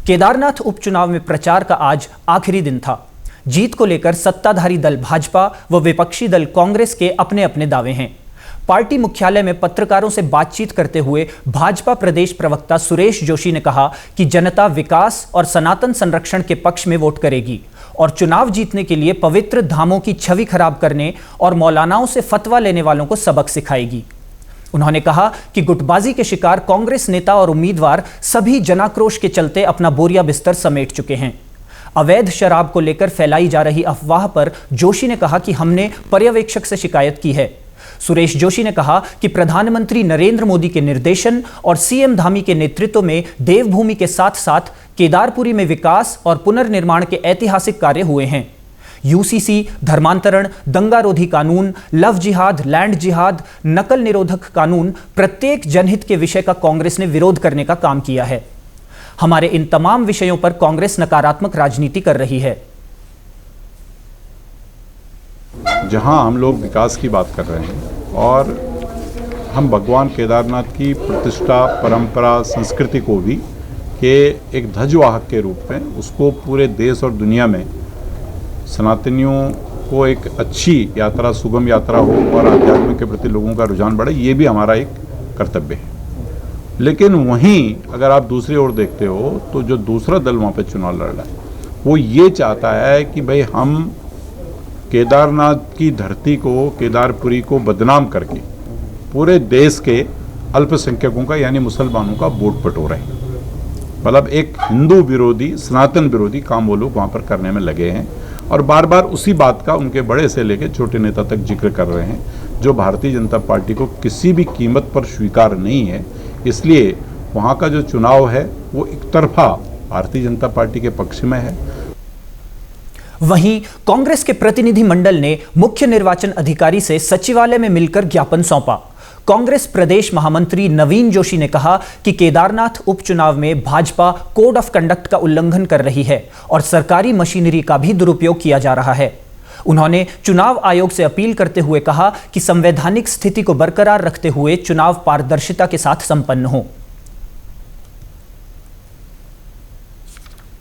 केदारनाथ उपचुनाव में प्रचार का आज आखिरी दिन था। जीत को लेकर सत्ताधारी दल भाजपा व विपक्षी दल कांग्रेस के अपने अपने दावे हैं। पार्टी मुख्यालय में पत्रकारों से बातचीत करते हुए भाजपा प्रदेश प्रवक्ता सुरेश जोशी ने कहा कि जनता विकास और सनातन संरक्षण के पक्ष में वोट करेगी और चुनाव जीतने के लिए पवित्र धामों की छवि खराब करने और मौलानाओं से फतवा लेने वालों को सबक सिखाएगी। उन्होंने कहा कि गुटबाजी के शिकार कांग्रेस नेता और उम्मीदवार सभी जनाक्रोश के चलते अपना बोरिया बिस्तर समेट चुके हैं। अवैध शराब को लेकर फैलाई जा रही अफवाह पर जोशी ने कहा कि हमने पर्यवेक्षक से शिकायत की है। सुरेश जोशी ने कहा कि प्रधानमंत्री नरेंद्र मोदी के निर्देशन और सीएम धामी के नेतृत्व में देवभूमि के साथ साथ केदारपुरी में विकास और पुनर्निर्माण के ऐतिहासिक कार्य हुए हैं। यूसीसी, धर्मांतरण, दंगारोधी कानून, लव जिहाद, लैंड जिहाद, नकल निरोधक कानून, प्रत्येक जनहित के विषय का कांग्रेस ने विरोध करने का काम किया है। हमारे इन तमाम विषयों पर कांग्रेस नकारात्मक राजनीति कर रही है। जहां हम लोग विकास की बात कर रहे हैं और हम भगवान केदारनाथ की प्रतिष्ठा, परंपरा, संस्कृति को भी के एक ध्वजवाहक के रूप में उसको पूरे देश और दुनिया में सनातनियों को एक अच्छी यात्रा, सुगम यात्रा हो और आध्यात्म के प्रति लोगों का रुझान बढ़े, ये भी हमारा एक कर्तव्य है। लेकिन वहीं अगर आप दूसरी ओर देखते हो तो जो दूसरा दल वहाँ पे चुनाव लड़ रहा है वो ये चाहता है कि भाई हम केदारनाथ की धरती को, केदारपुरी को बदनाम करके पूरे देश के अल्पसंख्यकों का यानी मुसलमानों का वोट बटोर रहे हैं। मतलब एक हिंदू विरोधी, सनातन विरोधी काम वो लोग वहाँ पर करने में लगे हैं और बार बार उसी बात का उनके बड़े से लेकर छोटे नेता तक जिक्र कर रहे हैं, जो भारतीय जनता पार्टी को किसी भी कीमत पर स्वीकार नहीं है। इसलिए वहाँ का जो चुनाव है वो एक तरफा भारतीय जनता पार्टी के पक्ष में है। वहीं कांग्रेस के प्रतिनिधि मंडल ने मुख्य निर्वाचन अधिकारी से सचिवालय में मिलकर ज्ञापन सौंपा। कांग्रेस प्रदेश महामंत्री नवीन जोशी ने कहा कि केदारनाथ उपचुनाव में भाजपा कोड ऑफ कंडक्ट का उल्लंघन कर रही है और सरकारी मशीनरी का भी दुरुपयोग किया जा रहा है। उन्होंने चुनाव आयोग से अपील करते हुए कहा कि संवैधानिक स्थिति को बरकरार रखते हुए चुनाव पारदर्शिता के साथ संपन्न हो।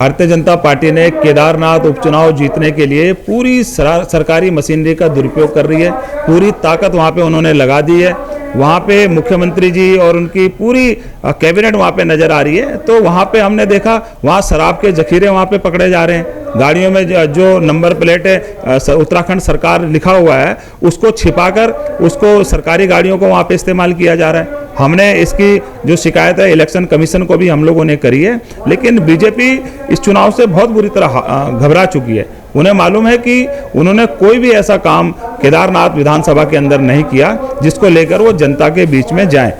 भारतीय जनता पार्टी ने केदारनाथ उपचुनाव जीतने के लिए पूरी सरकारी मशीनरी का दुरुपयोग कर रही है। पूरी ताकत वहां पे उन्होंने लगा दी है। वहाँ पे मुख्यमंत्री जी और उनकी पूरी कैबिनेट वहाँ पे नजर आ रही है। तो वहाँ पे हमने देखा वहाँ शराब के जखीरे वहाँ पे पकड़े जा रहे हैं। गाड़ियों में जो नंबर प्लेट है उत्तराखंड सरकार लिखा हुआ है उसको छिपाकर उसको सरकारी गाड़ियों को वहाँ पे इस्तेमाल किया जा रहा है। हमने इसकी जो शिकायत है इलेक्शन कमीशन को भी हम लोगों ने करी है, लेकिन बीजेपी इस चुनाव से बहुत बुरी तरह घबरा चुकी है। उन्हें मालूम है कि उन्होंने कोई भी ऐसा काम केदारनाथ विधानसभा के अंदर नहीं किया जिसको लेकर वो जनता के बीच में जाएं।